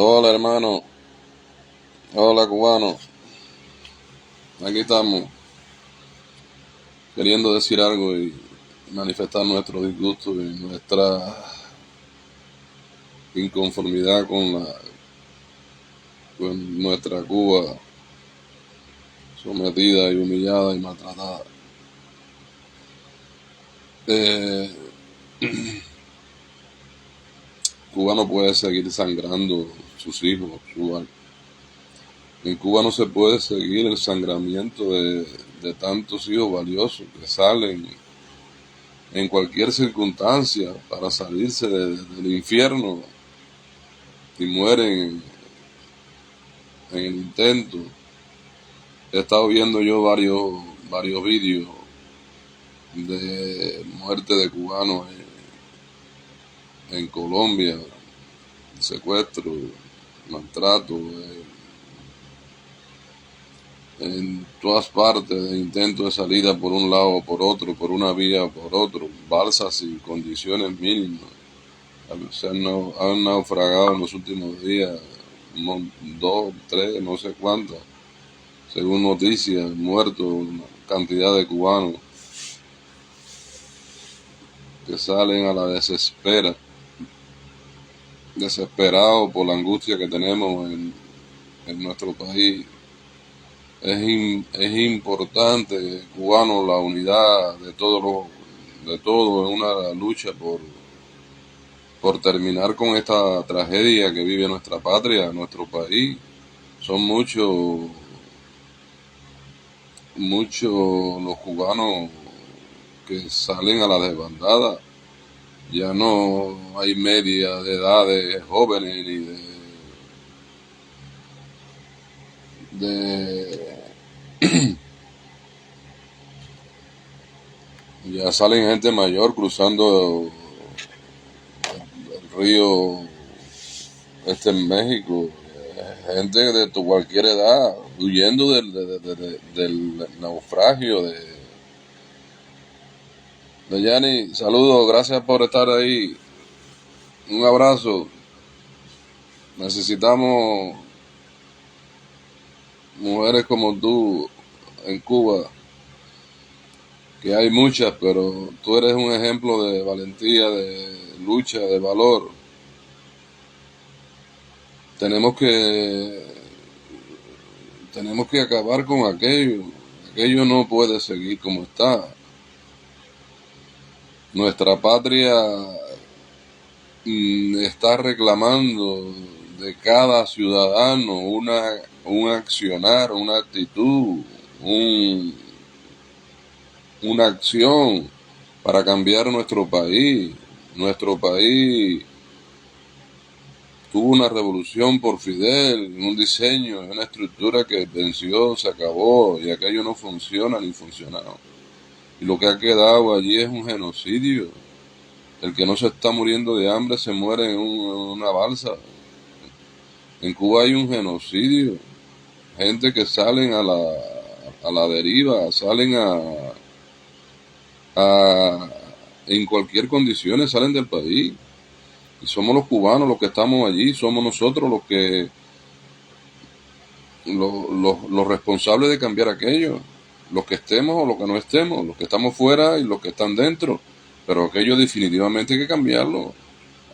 Hola hermano, hola cubano, aquí estamos queriendo decir algo y manifestar nuestro disgusto y nuestra inconformidad con nuestra Cuba sometida y humillada y maltratada. Eh, Cuba no puede seguir sangrando sus hijos, en Cuba no se puede seguir el sangramiento de tantos hijos valiosos que salen en cualquier circunstancia para salirse del infierno y mueren en el intento. He estado viendo yo varios vídeos de muerte de cubanos en Colombia, secuestro, maltrato, en todas partes, de intento de salida por un lado o por otro, por una vía o por otro, balsas sin condiciones mínimas. Han naufragado en los últimos días, dos, tres, no sé cuántas, según noticias, muertos una cantidad de cubanos que salen a la desesperados por la angustia que tenemos en nuestro país. Es importante, cubano, la unidad de todo en una lucha por terminar con esta tragedia que vive nuestra patria, nuestro país. Son muchos los cubanos que salen a la desbandada. Ya no hay media de edades jóvenes ni de ya salen gente mayor cruzando el río en México, gente de cualquier edad huyendo del naufragio de Yanni. Saludos, gracias por estar ahí, un abrazo. Necesitamos mujeres como tú en Cuba, que hay muchas, pero tú eres un ejemplo de valentía, de lucha, de valor. Tenemos que tenemos que acabar con aquello. Aquello no puede seguir como está. Nuestra patria está reclamando de cada ciudadano un accionar, una actitud, una acción para cambiar nuestro país. Nuestro país tuvo una revolución por Fidel, un diseño, una estructura que venció, se acabó y aquello no funciona ni funcionaba. Y lo que ha quedado allí es un genocidio. El que no se está muriendo de hambre se muere en una balsa. En Cuba hay un genocidio. Gente que salen a la deriva, salen a en cualquier condición salen del país. Y somos los cubanos los que estamos allí, somos nosotros los responsables de cambiar aquello. Los que estemos o los que no estemos, los que estamos fuera y los que están dentro. Pero aquello definitivamente hay que cambiarlo.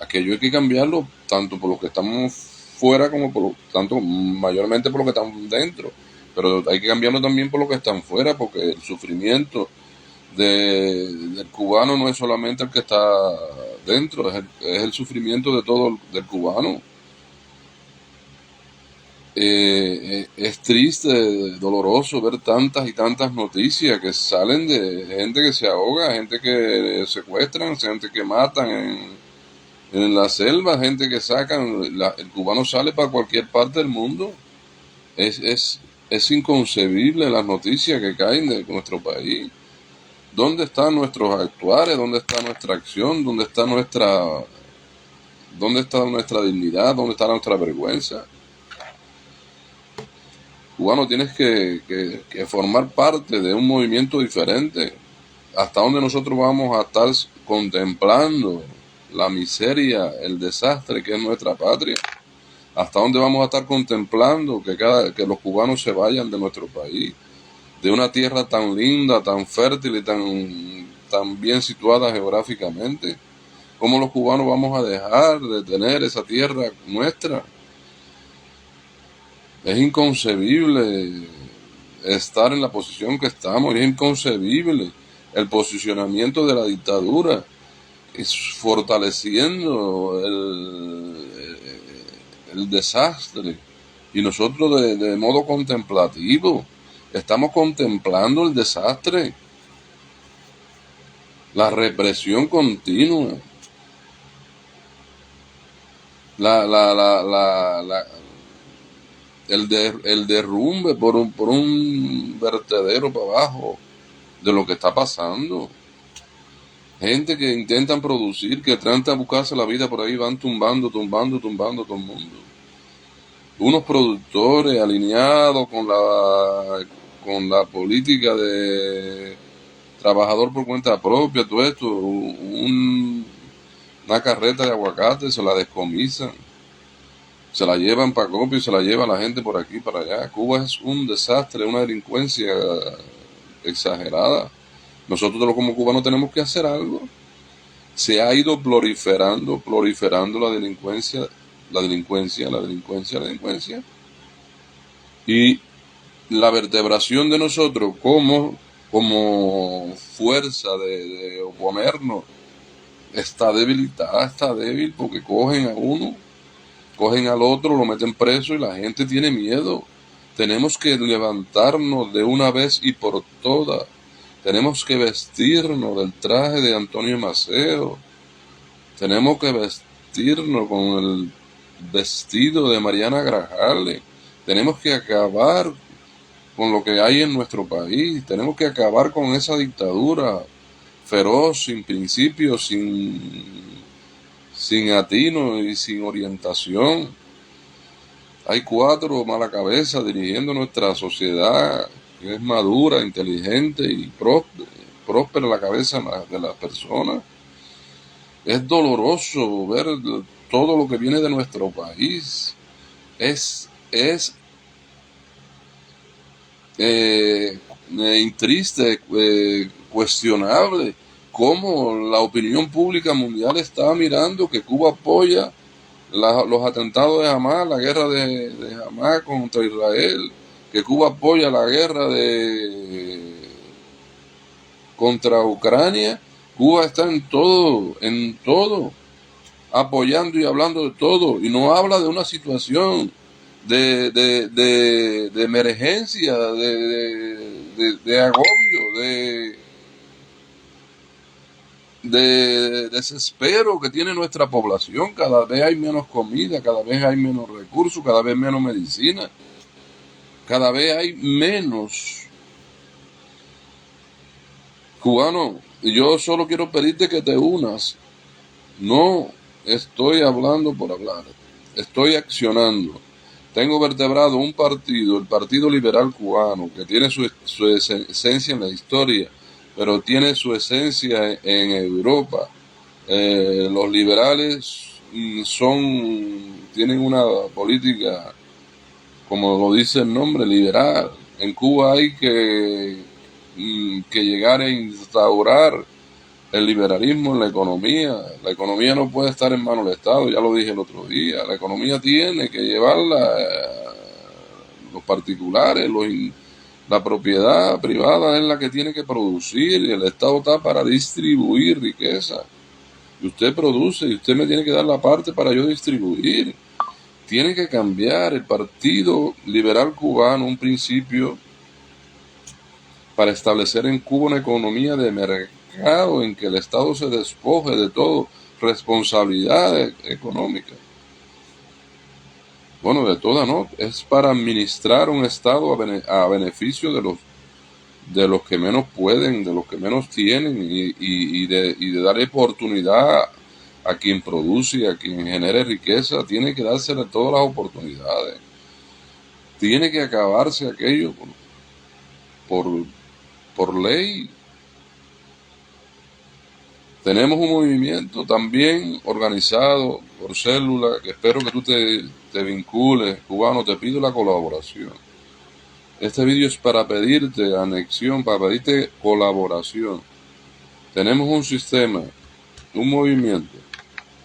Aquello hay que cambiarlo tanto por los que estamos fuera como tanto mayormente por los que están dentro. Pero hay que cambiarlo también por los que están fuera, porque el sufrimiento del cubano no es solamente el que está dentro, es el sufrimiento de todo del cubano. Es triste, doloroso ver tantas y tantas noticias que salen de gente que se ahoga, gente que secuestran, gente que matan en la selva, gente que sacan. El cubano sale para cualquier parte del mundo. Es inconcebible las noticias que caen de nuestro país. ¿Dónde están nuestros actuares? ¿Dónde está nuestra acción? ¿Dónde está nuestra dignidad? ¿Dónde está nuestra vergüenza? Cubano, tienes que formar parte de un movimiento diferente. ¿Hasta dónde nosotros vamos a estar contemplando la miseria, el desastre que es nuestra patria? ¿Hasta dónde vamos a estar contemplando que los cubanos se vayan de nuestro país? De una tierra tan linda, tan fértil y tan bien situada geográficamente. ¿Cómo los cubanos vamos a dejar de tener esa tierra nuestra? Es inconcebible estar en la posición que estamos, es inconcebible el posicionamiento de la dictadura, es fortaleciendo el desastre. Y nosotros de modo contemplativo estamos contemplando el desastre, la represión continua, la, la, la, la, la- el derrumbe por un vertedero para abajo de lo que está pasando. Gente que intentan producir, que tratan de buscarse la vida por ahí, van tumbando todo el mundo. Unos productores alineados con la política de trabajador por cuenta propia, todo esto, una carreta de aguacate se la descomisan, se la llevan para copio y se la lleva la gente por aquí, para allá. Cuba es un desastre, una delincuencia exagerada. Nosotros como cubanos tenemos que hacer algo. Se ha ido proliferando la delincuencia. Y la vertebración de nosotros como fuerza de oponernos está debilitada, está débil porque cogen a uno, cogen al otro, lo meten preso y la gente tiene miedo. Tenemos que levantarnos de una vez y por todas. Tenemos que vestirnos del traje de Antonio Maceo. Tenemos que vestirnos con el vestido de Mariana Grajales. Tenemos que acabar con lo que hay en nuestro país. Tenemos que acabar con esa dictadura feroz, sin principios, sin atino y sin orientación. Hay cuatro mala cabeza dirigiendo nuestra sociedad, que es madura, inteligente y próspera la cabeza de las personas. Es doloroso ver todo lo que viene de nuestro país. Es triste, cuestionable, cómo la opinión pública mundial está mirando que Cuba apoya los atentados de Hamas, la guerra de Hamas contra Israel, que Cuba apoya la guerra contra Ucrania. Cuba está en todo, apoyando y hablando de todo, y no habla de una situación de emergencia, de agobio, de desespero que tiene nuestra población. Cada vez hay menos comida, cada vez hay menos recursos, cada vez menos medicina, cada vez hay menos. Cubano, yo solo quiero pedirte que te unas. No estoy hablando por hablar, estoy accionando. Tengo vertebrado un partido, el Partido Liberal Cubano, que tiene su esencia en la historia, pero tiene su esencia en Europa. Los liberales tienen una política, como lo dice el nombre, liberal. En Cuba hay que llegar a instaurar el liberalismo en la economía. La economía no puede estar en manos del Estado, ya lo dije el otro día. La economía tiene que llevarla los particulares, la propiedad privada es la que tiene que producir y el Estado está para distribuir riqueza. Y usted produce y usted me tiene que dar la parte para yo distribuir. Tiene que cambiar el Partido Liberal Cubano un principio para establecer en Cuba una economía de mercado en que el Estado se despoje de todo responsabilidad económica. Bueno, de toda no, es para administrar un Estado a beneficio de los que menos pueden, de los que menos tienen y de darle oportunidad a quien produce y a quien genere riqueza. Tiene que dársele todas las oportunidades. Tiene que acabarse aquello por, por ley. Tenemos un movimiento también organizado por células, que espero que tú te vincules, cubano, te pido la colaboración. Este vídeo es para pedirte anexión, para pedirte colaboración. Tenemos un sistema, un movimiento,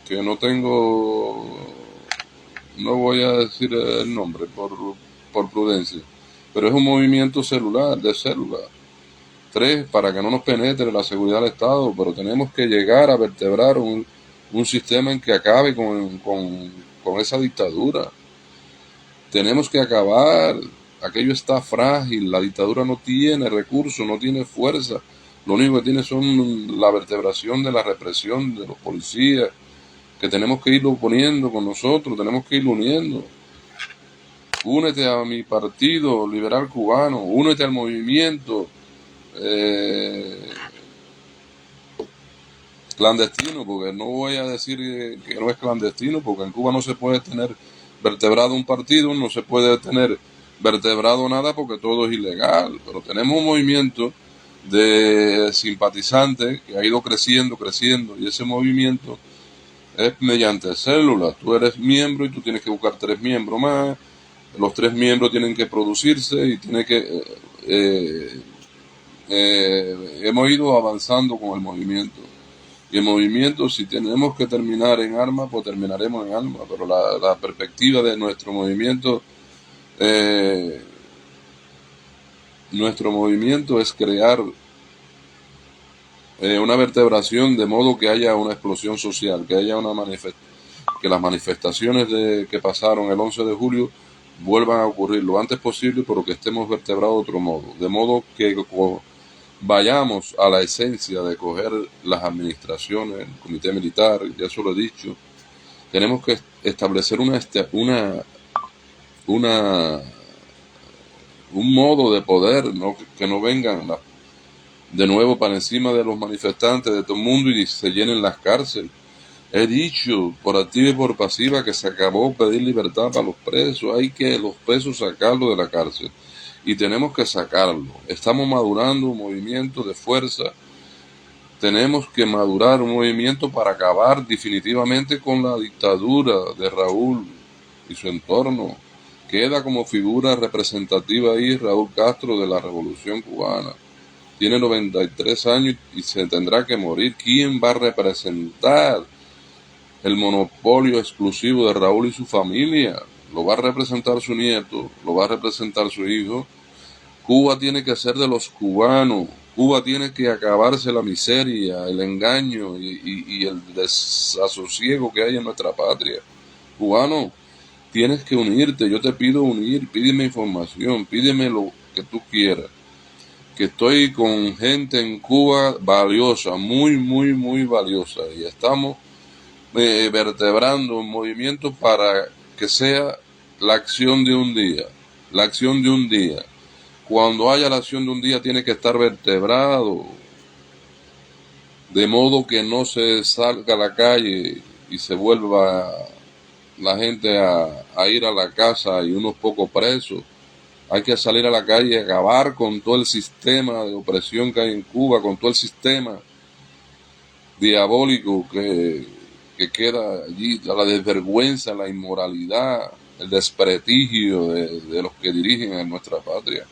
que no voy a decir el nombre por prudencia, pero es un movimiento celular, de células. 3, para que no nos penetre la seguridad del Estado, pero tenemos que llegar a vertebrar un sistema en que acabe con esa dictadura. Tenemos que acabar, aquello está frágil, la dictadura no tiene recursos, no tiene fuerza, lo único que tiene son la vertebración de la represión de los policías, que tenemos que irlo poniendo con nosotros, tenemos que irlo uniendo. Únete a mi partido liberal cubano, únete al movimiento clandestino, porque no voy a decir que no es clandestino, porque en Cuba no se puede tener vertebrado un partido, no se puede tener vertebrado nada porque todo es ilegal, pero tenemos un movimiento de simpatizantes que ha ido creciendo, y ese movimiento es mediante células. Tú eres miembro y tú tienes que buscar 3 miembros más, los 3 miembros tienen que producirse y tiene que hemos ido avanzando con el movimiento. Y el movimiento, si tenemos que terminar en armas, pues terminaremos en armas. Pero la perspectiva de nuestro movimiento es crear una vertebración de modo que haya una explosión social, que haya que las manifestaciones que pasaron el 11 de julio vuelvan a ocurrir lo antes posible, pero que estemos vertebrados de otro modo. De modo que vayamos a la esencia de coger las administraciones, el comité militar, ya eso lo he dicho. Tenemos que establecer un modo de poder, ¿no? Que no vengan de nuevo para encima de los manifestantes de todo el mundo y se llenen las cárceles. He dicho por activa y por pasiva que se acabó pedir libertad para los presos, hay que los presos sacarlos de la cárcel. Y tenemos que sacarlo. Estamos madurando un movimiento de fuerza. Tenemos que madurar un movimiento para acabar definitivamente con la dictadura de Raúl y su entorno. Queda como figura representativa ahí Raúl Castro de la Revolución Cubana. Tiene 93 años y se tendrá que morir. ¿Quién va a representar el monopolio exclusivo de Raúl y su familia? Lo va a representar su nieto, lo va a representar su hijo. Cuba tiene que ser de los cubanos. Cuba tiene que acabarse la miseria, el engaño y el desasosiego que hay en nuestra patria. Cubano, tienes que unirte. Yo te pido unir, pídeme información, pídeme lo que tú quieras. Que estoy con gente en Cuba valiosa, muy, muy, muy valiosa. Y estamos vertebrando un movimiento para que sea la acción de un día. La acción de un día. Cuando haya la acción de un día tiene que estar vertebrado, de modo que no se salga a la calle y se vuelva la gente a ir a la casa y unos pocos presos. Hay que salir a la calle y acabar con todo el sistema de opresión que hay en Cuba, con todo el sistema diabólico que queda allí, la desvergüenza, la inmoralidad, el desprestigio de los que dirigen a nuestra patria.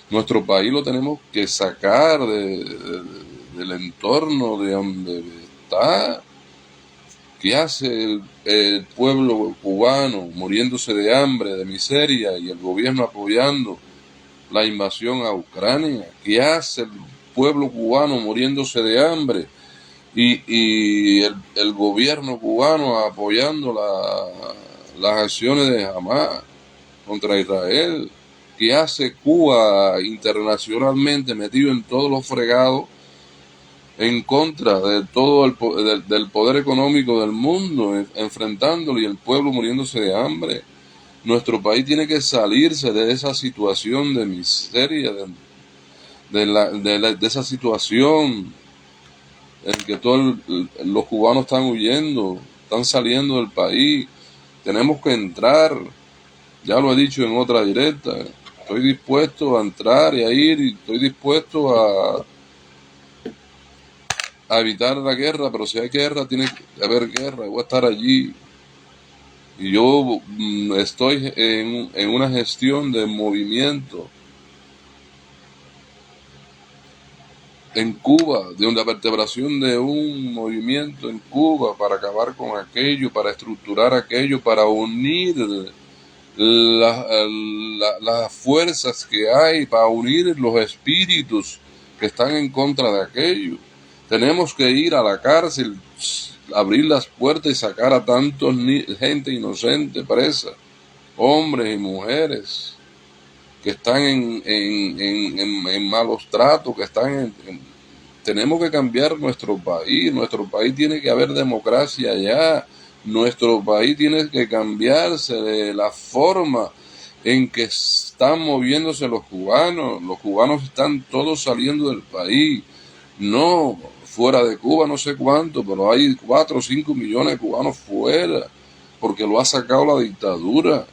Nuestro país lo tenemos que sacar del entorno de donde está. ¿Qué hace el pueblo cubano muriéndose de hambre, de miseria, y el gobierno apoyando la invasión a Ucrania? ¿Qué hace el pueblo cubano muriéndose de hambre y el gobierno cubano apoyando las acciones de Hamas contra Israel? ¿Qué hace Cuba internacionalmente metido en todos los fregados en contra de todo del poder económico del mundo, enfrentándolo, y el pueblo muriéndose de hambre? Nuestro país tiene que salirse de esa situación de miseria, de esa situación en que todos los cubanos están huyendo, están saliendo del país. Tenemos que entrar, ya lo he dicho en otra directa, estoy dispuesto a entrar y a ir, y estoy dispuesto a evitar la guerra, pero si hay guerra, tiene que haber guerra, voy a estar allí. Y yo estoy en una gestión de movimiento en Cuba, de una vertebración de un movimiento en Cuba para acabar con aquello, para estructurar aquello, para unir las fuerzas que hay, para unir los espíritus que están en contra de aquello. Tenemos que ir a la cárcel, abrir las puertas y sacar a tantos gente inocente presa, hombres y mujeres que están en malos tratos, que están tenemos que cambiar nuestro país tiene que haber democracia ya, nuestro país tiene que cambiarse de la forma en que están moviéndose los cubanos están todos saliendo del país, no fuera de Cuba no sé cuánto, pero hay 4 o 5 millones de cubanos fuera, porque lo ha sacado la dictadura.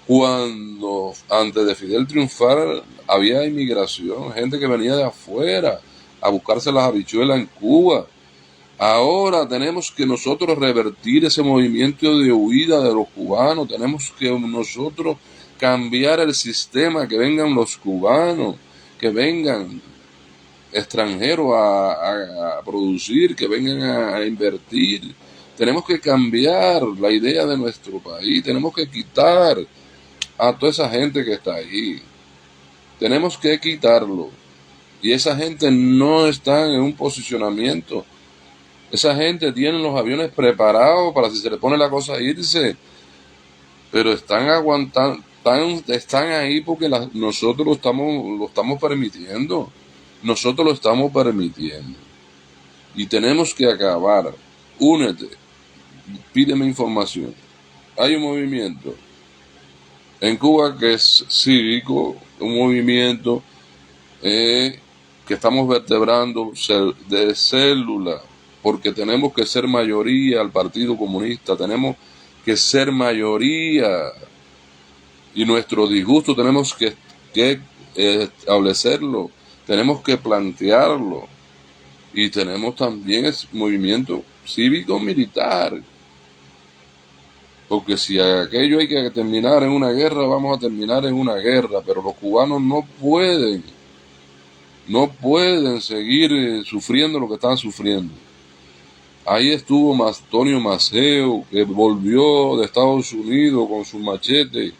Cuando antes de Fidel triunfar había inmigración, gente que venía de afuera a buscarse las habichuelas en Cuba. Ahora tenemos que nosotros revertir ese movimiento de huida de los cubanos, tenemos que nosotros cambiar el sistema, que vengan los cubanos, que vengan extranjeros a producir, que vengan a invertir. Tenemos que cambiar la idea de nuestro país, tenemos que quitar a toda esa gente que está ahí. Tenemos que quitarlo. Y esa gente no está en un posicionamiento. Esa gente tiene los aviones preparados para si se le pone la cosa a irse. Pero están aguantando, están ahí porque nosotros lo estamos permitiendo. Nosotros lo estamos permitiendo. Y tenemos que acabar. Únete. Pídeme información. Hay un movimiento en Cuba que es cívico, un movimiento que estamos vertebrando de célula, porque tenemos que ser mayoría al Partido Comunista, tenemos que ser mayoría y nuestro disgusto tenemos que establecerlo, tenemos que plantearlo y tenemos también el movimiento cívico-militar. Porque si aquello hay que terminar en una guerra, vamos a terminar en una guerra, pero los cubanos no pueden seguir sufriendo lo que están sufriendo. Ahí estuvo Antonio Maceo, que volvió de Estados Unidos con su machete,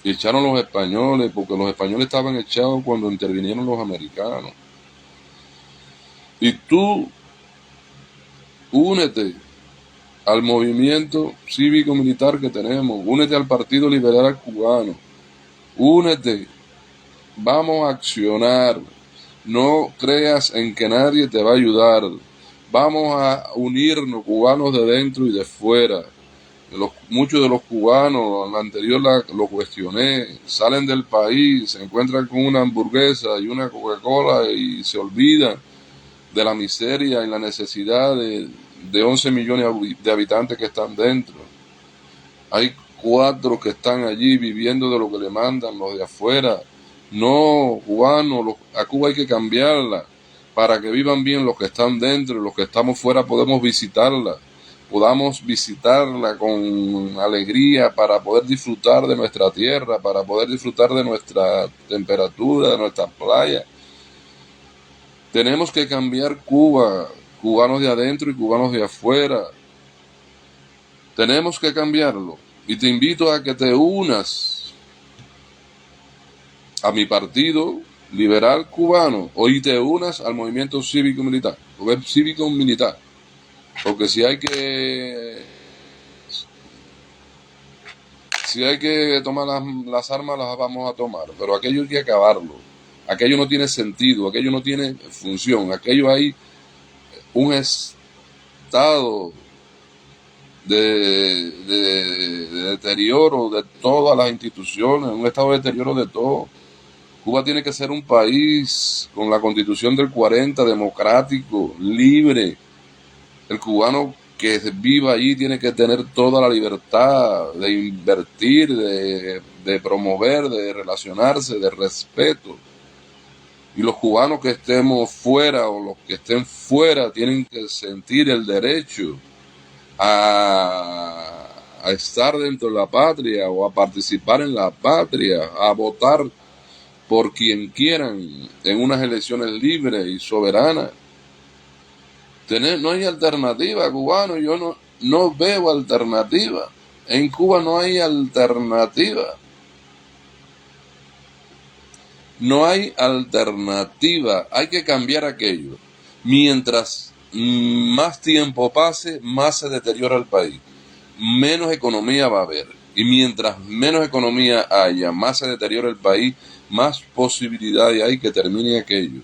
y echaron los españoles, porque los españoles estaban echados cuando intervinieron los americanos. Y tú, únete al movimiento cívico-militar que tenemos, únete al Partido Liberal Cubano, únete, vamos a accionar, no creas en que nadie te va a ayudar, vamos a unirnos cubanos de dentro y de fuera. Muchos de los cubanos, en la anterior lo cuestioné, salen del país, se encuentran con una hamburguesa y una Coca-Cola y se olvidan de la miseria y la necesidad de 11 millones de habitantes que están dentro. Hay 4 que están allí viviendo de lo que le mandan los de afuera. No, cubanos, a Cuba hay que cambiarla para que vivan bien los que están dentro y los que estamos fuera podamos visitarla con alegría para poder disfrutar de nuestra tierra, para poder disfrutar de nuestra temperatura, de nuestras playas. Tenemos que cambiar Cuba, cubanos de adentro y cubanos de afuera. Tenemos que cambiarlo. Y te invito a que te unas a mi partido liberal cubano y te unas al movimiento cívico-militar. Porque si hay que tomar las armas, las vamos a tomar. Pero aquello hay que acabarlo. Aquello no tiene sentido, aquello no tiene función. Aquello hay un estado de deterioro de todas las instituciones, un estado de deterioro de todo. Cuba tiene que ser un país con la Constitución del 40, democrático, libre. El cubano que viva allí tiene que tener toda la libertad de invertir, de promover, de relacionarse, de respeto. Y los cubanos que estemos fuera o los que estén fuera tienen que sentir el derecho a estar dentro de la patria o a participar en la patria, a votar por quien quieran en unas elecciones libres y soberanas. No hay alternativa, cubano, yo no veo alternativa. En Cuba no hay alternativa. No hay alternativa. Hay que cambiar aquello. Mientras más tiempo pase, más se deteriora el país. Menos economía va a haber. Y mientras menos economía haya, más se deteriora el país, más posibilidades hay que termine aquello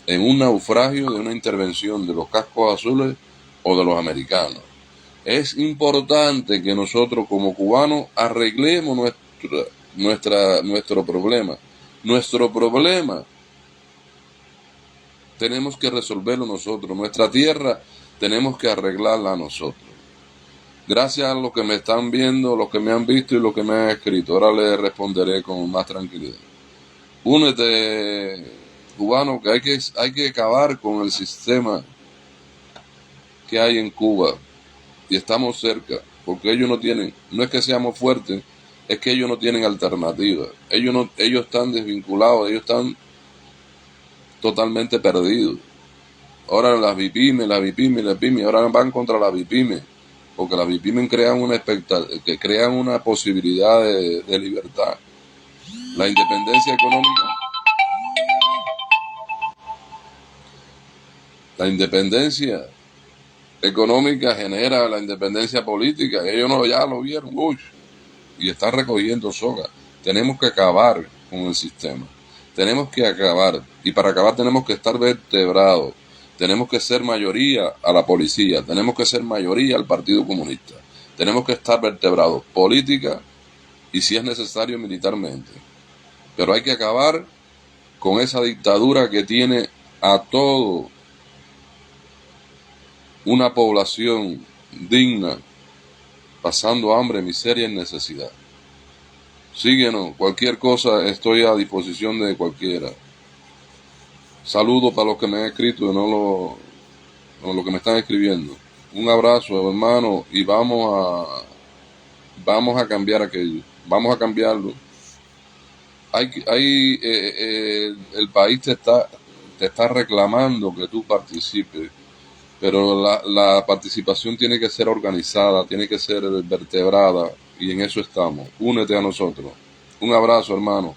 en un naufragio de una intervención de los cascos azules o de los americanos. Es importante que nosotros como cubanos arreglemos nuestro problema. Nuestro problema tenemos que resolverlo nosotros. Nuestra tierra tenemos que arreglarla nosotros. Gracias a los que me están viendo, los que me han visto y los que me han escrito. Ahora les responderé con más tranquilidad. Únete, cubano, que hay que acabar con el sistema que hay en Cuba. Y estamos cerca, porque ellos no es que seamos fuertes, es que ellos no tienen alternativa. Ellos están desvinculados, ellos están totalmente perdidos. Ahora las BIPYME, ahora van contra las BIPYME, porque las BIPYME crean una posibilidad de libertad. La independencia económica. La independencia económica genera la independencia política. Ellos ya lo vieron, y están recogiendo soga. Tenemos que acabar con el sistema. Tenemos que acabar. Y para acabar tenemos que estar vertebrados. Tenemos que ser mayoría a la policía. Tenemos que ser mayoría al Partido Comunista. Tenemos que estar vertebrados política y, si es necesario, militarmente. Pero hay que acabar con esa dictadura que tiene a todo una población digna pasando hambre, miseria y necesidad. Síguenos, cualquier cosa estoy a disposición de cualquiera. Saludos para los que me han escrito y no los que me están escribiendo. Un abrazo, hermano, y vamos a cambiar aquello. Vamos a cambiarlo. El país te está reclamando que tú participes, pero la participación tiene que ser organizada, tiene que ser vertebrada, y en eso estamos. Únete a nosotros. Un abrazo, hermano.